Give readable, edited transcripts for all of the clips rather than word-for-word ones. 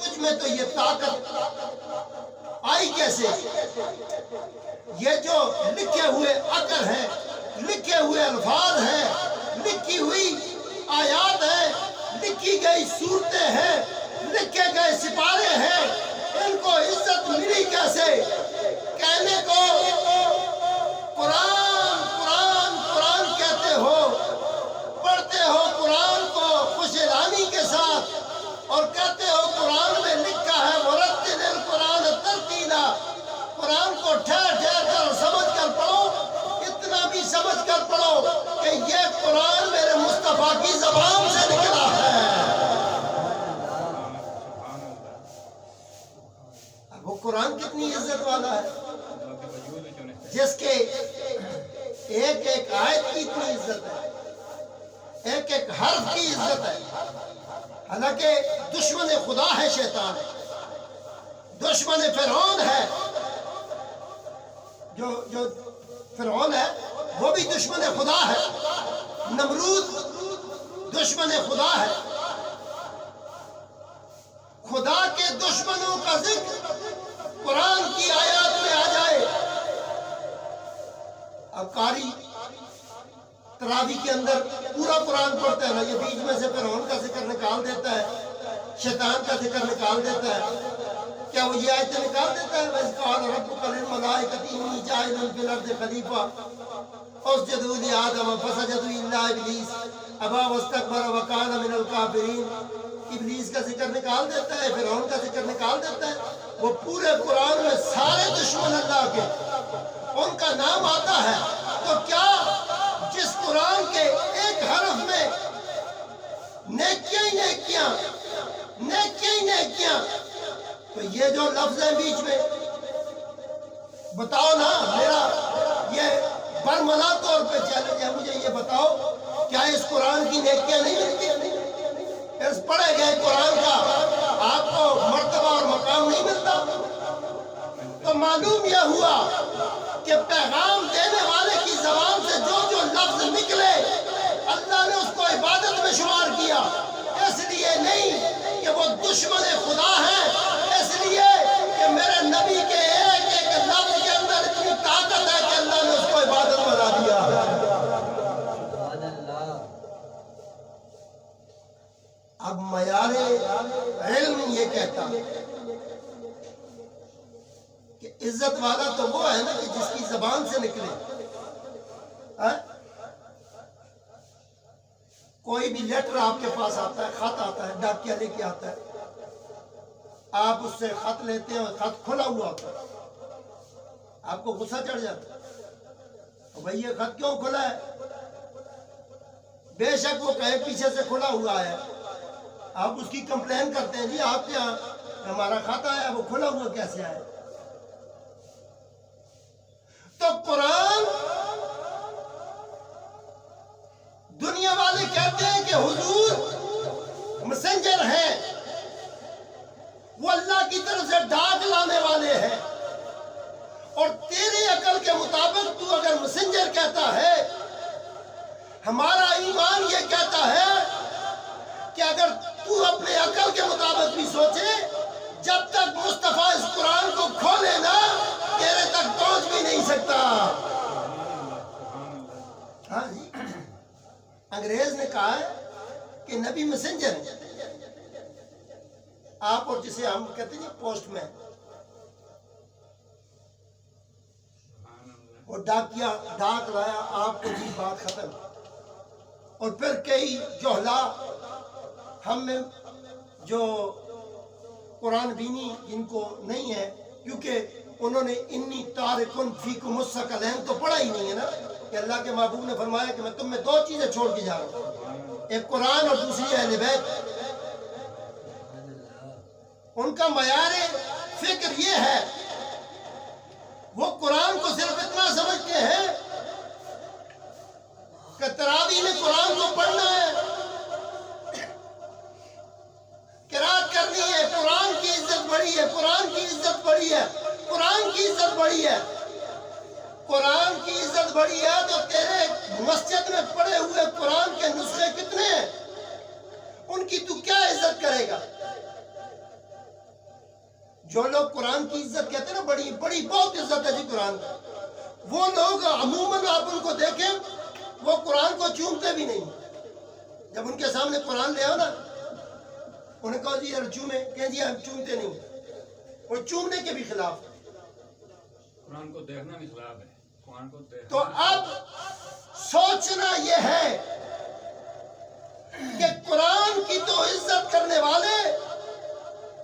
تجھ میں تو یہ طاقت آئی کیسے؟ یہ جو لکھے ہوئے عقل ہیں، لکھے ہوئے الفاظ ہیں، لکھی ہوئی آیات ہیں، لکھی گئی صورتیں ہیں، لکھے گئے سپارے ہیں، ان کو عزت ملی کیسے؟ کہنے کو قرآن قرآن قرآن کہتے ہو، پڑھتے ہو قرآن کو خوش اعلانی کے ساتھ، اور کہتے ہو قرآن میں لکھا ہے ورتل القرآن ترتیلا، قرآن کو ٹھہر ٹھہر کر سمجھ کر پڑھو، اتنا بھی سمجھ کر پڑھو کہ یہ قرآن میرے مصطفیٰ کی زبان سے نکلا ہے۔ اب وہ قرآن کتنی عزت والا ہے، جس کے ایک ایک آیت کی اتنی عزت ہے، ایک ایک حرف کی عزت ہے۔ حالانکہ دشمن خدا ہے شیطان، دشمن فرعون ہے، جو فرعون ہے وہ بھی دشمن خدا ہے، نمرود دشمن خدا ہے۔ خدا کے دشمنوں کا ذکر قرآن کی آیات میں آ جائے۔ اب قاری تراوی کے اندر پورا قرآن پڑھتا ہے نا، یہ بیچ میں سے فرعون کا ذکر نکال دیتا ہے، شیطان کا ذکر نکال دیتا ہے، کیا وہ یہ آیتیں نکال دیتا ہے؟ وَإِذْ قَالَ رَبُّكَ لِلْمَلَائِكَةِ إِنِّي جَاعِلٌ فِي الْأَرْضِ خَلِيفَةً اسْجُدُوا لِآدَمَ فَسَجَدُوا إِلَّا إِبْلِيسَ أَبَىٰ وَاسْتَكْبَرَ وَكَانَ مِنَ الْكَافِرِينَ۔ ابلیس کا ذکر نکال دیتا ہے، فرعون کا ذکر نکال دیتا ہے۔ وہ پورے قرآن میں سارے دشمن اللہ کے ان کا نام آتا ہے، تو کیا جس قرآن کے ایک حرف میں نیکیاں ہی نیکیاں، نیکیاں ہی نیکیاں، تو یہ جو لفظ ہے بیچ میں، بتاؤ نا، میرا یہ برملا طور پہ چیلنج ہے، مجھے یہ بتاؤ کیا اس قرآن کی نیکیاں نہیں ملتی؟ اس پڑھے گئے قرآن کا آپ کو مرتبہ اور مقام نہیں ملتا؟ تو معلوم یہ ہوا کہ پیغام دینے والے کی زبان سے جو جو لفظ نکلے اللہ نے اس کو عبادت میں شمار کیا، اس لیے نہیں کہ وہ دشمن خدا ہیں، اس لیے کہ میرے نبی کے ایک ایک لفظ کے اندر اتنی طاقت ہے کہ اللہ نے اس کو عبادت بنا دیا۔ اب معیار علم یہ کہتا کہ عزت والا تو وہ ہے نا کہ جس کی زبان سے نکلے۔ کوئی بھی لیٹر آپ کے پاس آتا ہے، خط آتا ہے، ڈاکیہ لے کے آتا ہے، آپ اس سے خط لیتے ہیں، خط کھلا ہوا ہوتا ہے، آپ کو غصہ چڑھ جاتا ہے، بھائی یہ خط کیوں کھلا ہے؟ بے شک وہ کہے پیچھے سے کھلا ہوا ہے، آپ اس کی کمپلین کرتے ہیں، جی آپ کے یہاں ہمارا خط آیا وہ کھلا ہوا کیسے آیا؟ تو قرآن دنیا والے کہتے ہیں کہ حضور مسنجر ہیں، وہ اللہ کی طرف سے ڈاک لانے والے ہیں، اور تیری عقل کے مطابق تو اگر مسنجر کہتا ہے، ہمارا ایمان یہ کہتا ہے کہ اگر تو اپنے عقل کے مطابق بھی سوچے، جب تک مصطفیٰ اس قرآن کو کھولے نا تیرے تک پہنچ بھی نہیں سکتا۔ ہاں جی، انگریز نے کہا ہے کہ نبی مسنجر ہے، آپ اور جسے ہم کہتے ہیں پوسٹ مین، وہ ڈاکیا ڈاک لایا آپ کو، جی بات ختم۔ اور پھر کئی جوہلا ہم میں جو قرآن بینی جن کو نہیں ہے، کیونکہ انہوں نے انی تارکن فیکم الثقلین تو پڑھا ہی نہیں ہے نا، کہ اللہ کے محبوب نے فرمایا کہ میں تم میں دو چیزیں چھوڑ کے جا رہا ہوں، ایک قرآن اور دوسری اہل بیت۔ ان کا معیار فکر یہ ہے، وہ قرآن کو صرف اتنا سمجھتے ہیں کہ تراویح میں قرآن کو پڑھنا ہے، قرات کرنی ہے، قرآن کی عزت بڑی ہے، قرآن کی عزت بڑی ہے، قرآن کی عزت بڑی ہے، قرآن کی عزت بڑی ہے۔ تو تیرے مسجد میں پڑے ہوئے قرآن کے نسخے کتنے ہیں، ان کی تو کیا عزت کرے گا؟ جو لوگ قرآن کی عزت کہتے ہیں نا، بڑی بڑی بہت عزت ہے جی قرآن کی، وہ لوگ عموماً آپ ان کو دیکھیں وہ قرآن کو چومتے بھی نہیں. جب ان کے سامنے قرآن لے آؤ نا، انہیں کہو جی یار چومیں، کہیں جی ہم چومتے نہیں. وہ چومنے کے بھی خلاف، قرآن کو دیکھنا بھی خلاف ہے. قرآن کو دیکھنا. تو اب سوچنا یہ ہے کہ قرآن کی تو عزت کرنے والے،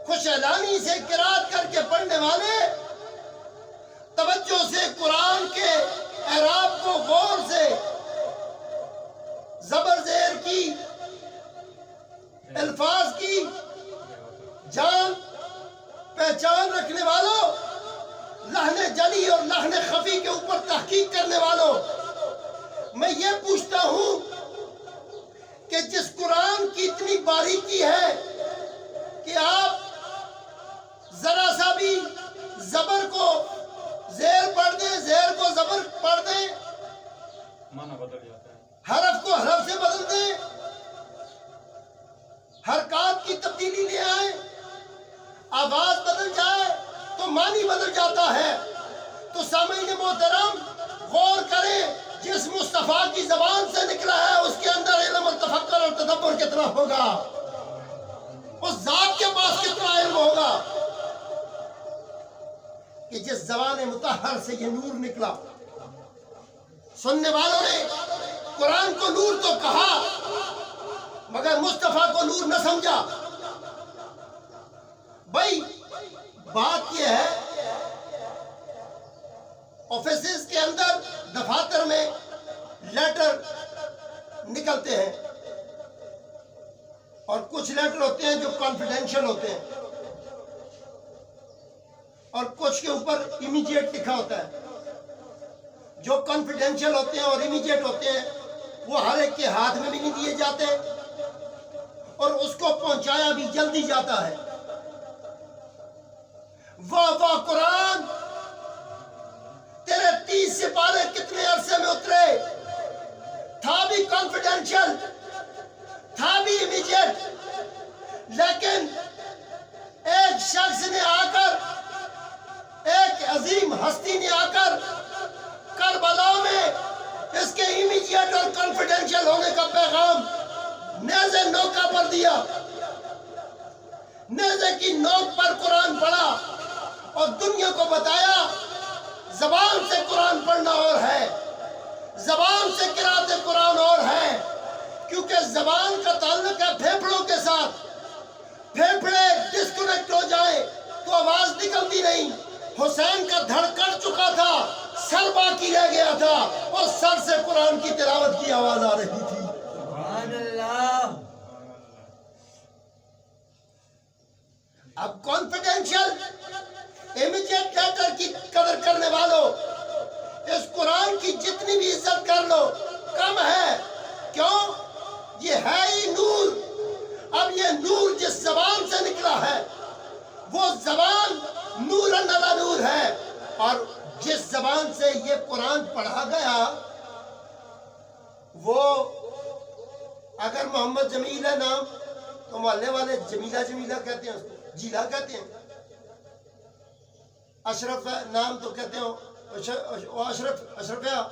خوش اعلانی سے قرات کر کے پڑھنے والے، توجہ سے قرآن کے اعراب کو غور سے زبر زیر کی، الفاظ کی جان پہچان رکھنے والوں، لحن جلی اور لحن خفی کے اوپر تحقیق کرنے والوں، میں یہ پوچھتا ہوں کہ جس قرآن کی اتنی باریکی ہے کہ آپ ذرا سا بھی زبر کو زیر پڑھ دیں، زیر کو زبر پڑھ دیں، معنی بدل جاتا ہے، حرف کو حرف سے بدل دیں، حرکات کی تبدیلی لے آئیں، آواز بدل جائے تو معنی بدل جاتا ہے. تو سامعین محترم غور کریں، جس مصطفیٰ کی زبان سے نکلا ہے اس کے اندر علم اور تفکر اور تدبر کتنا ہوگا، اس ذات کے پاس کتنا علم ہوگا کہ جس زبان مطہر سے یہ نور نکلا. سننے والوں نے قرآن کو نور تو کہا مگر مصطفیٰ کو نور نہ سمجھا. بھائی بات یہ ہے، آفیسز کے اندر، دفاتر میں لیٹر نکلتے ہیں اور کچھ لیٹر ہوتے ہیں جو کانفیڈینشیل ہوتے ہیں اور کچھ کے اوپر امیجیٹ لکھا ہوتا ہے. جو کانفیڈینشیل ہوتے ہیں اور امیجیٹ ہوتے ہیں وہ ہر ایک کے ہاتھ میں بھی نہیں دیے جاتے اور اس کو پہنچایا بھی جلدی جاتا ہے. واہ واہ قرآن، تیرے 30 سپارے کتنے عرصے میں اترے، تھا بھی کانفیڈینشیل، تھا بھی امیجیٹ، لیکن ایک شخص نے آ کر، ایک عظیم ہستی نے آ کر کربلا میں اس کے امیجیٹ اور کانفیڈینشیل ہونے کا پیغام نیزے نوکہ پر دیا. نیزے کی نوک پر قرآن پڑھا اور دنیا کو بتایا زبان سے قرآن پڑھنا اور ہے، زبان سے قرات قرآن اور ہے، کیونکہ زبان کا تعلق ہے پھیپھڑوں کے ساتھ. پھیپھڑے ڈسکنیکٹ ہو جائیں تو آواز نکلتی نہیں. حسین کا دھڑ کٹ چکا تھا، سر باقی رہ گیا تھا اور سر سے قرآن کی تلاوت کی آواز آ رہی تھی. سبحان اللہ. اب کانفیڈینشیل امیجیٹ لیٹر کی قدر کرنے والوں، اس قرآن کی جتنی بھی عزت کر لو کم ہے. کیوں؟ یہ ہے ہی نور. اب یہ نور جس زبان سے نکلا ہے وہ زبان نور علی نور ہے، اور جس زبان سے یہ قرآن پڑھا گیا وہ اگر محمد جمیل ہے نام تو محلے والے جمیلہ جمیلہ کہتے ہیں، اس کو جیلا کہتے ہیں. اشرف نام تو کہتے ہیں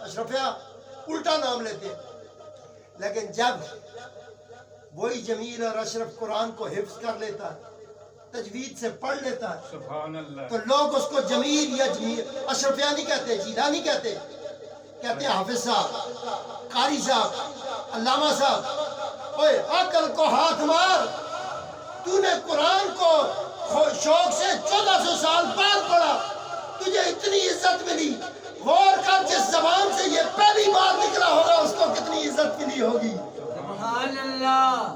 اشرفیہ الٹا نام لیتے ہیں. لیکن جب وہی جمیل اور اشرف قرآن کو حفظ کر لیتا ہے، تجوید سے پڑھ لیتا ہے، سبحان اللہ، تو لوگ اس کو جمیل یا جمیل اشرفیہ نہیں کہتے، جیلا نہیں کہتے، کہتے ہیں حافظ صاحب، قاری صاحب، علامہ صاحب. اوے عقل کو ہاتھ مار، تو نے قرآن کو شوق سے 1400 سال بعد پڑھا، تجھے اتنی عزت ملی. غور کر جس زبان سے یہ پہلی بار نکلا ہوگا اس کو کتنی عزت ملی ہوگی. سبحان اللہ.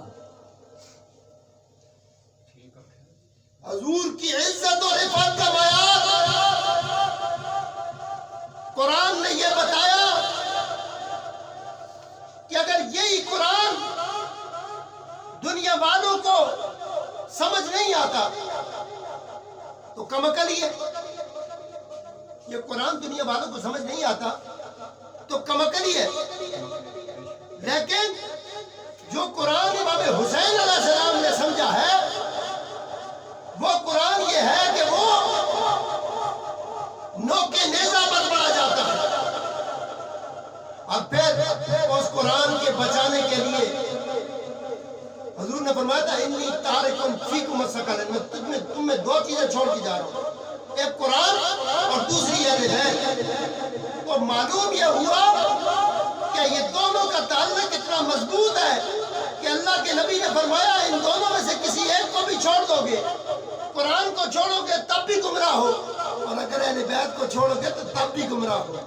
حضور کی عزت اور عفت کا معیار قرآن نے یہ بتایا کہ اگر یہی قرآن دنیا والوں کو سمجھ نہیں آتا تو کم عقل ہی ہے. یہ قرآن دنیا والوں کو سمجھ نہیں آتا تو کم عقل ہی ہے. لیکن جو قرآن امام حسین علیہ السلام نے سمجھا ہے وہ قرآن یہ ہے کہ وہ انی تارکم فیکم الثقلین، میں تم میں دو چیزیں چھوڑ کے جا رہا ہوں، ایک قرآن اور دوسری اہل بیت۔ تو معلوم یہ ہوا کہ یہ دونوں کا تعلق اتنا مضبوط ہے کہ اللہ کے نبی نے فرمایا ان دونوں میں سے کسی ایک کو بھی چھوڑ دو گے، قرآن کو چھوڑو گے تب بھی گمراہ ہو، اور اگر اہل بیت کو چھوڑو گے تو تب بھی گمراہ ہو۔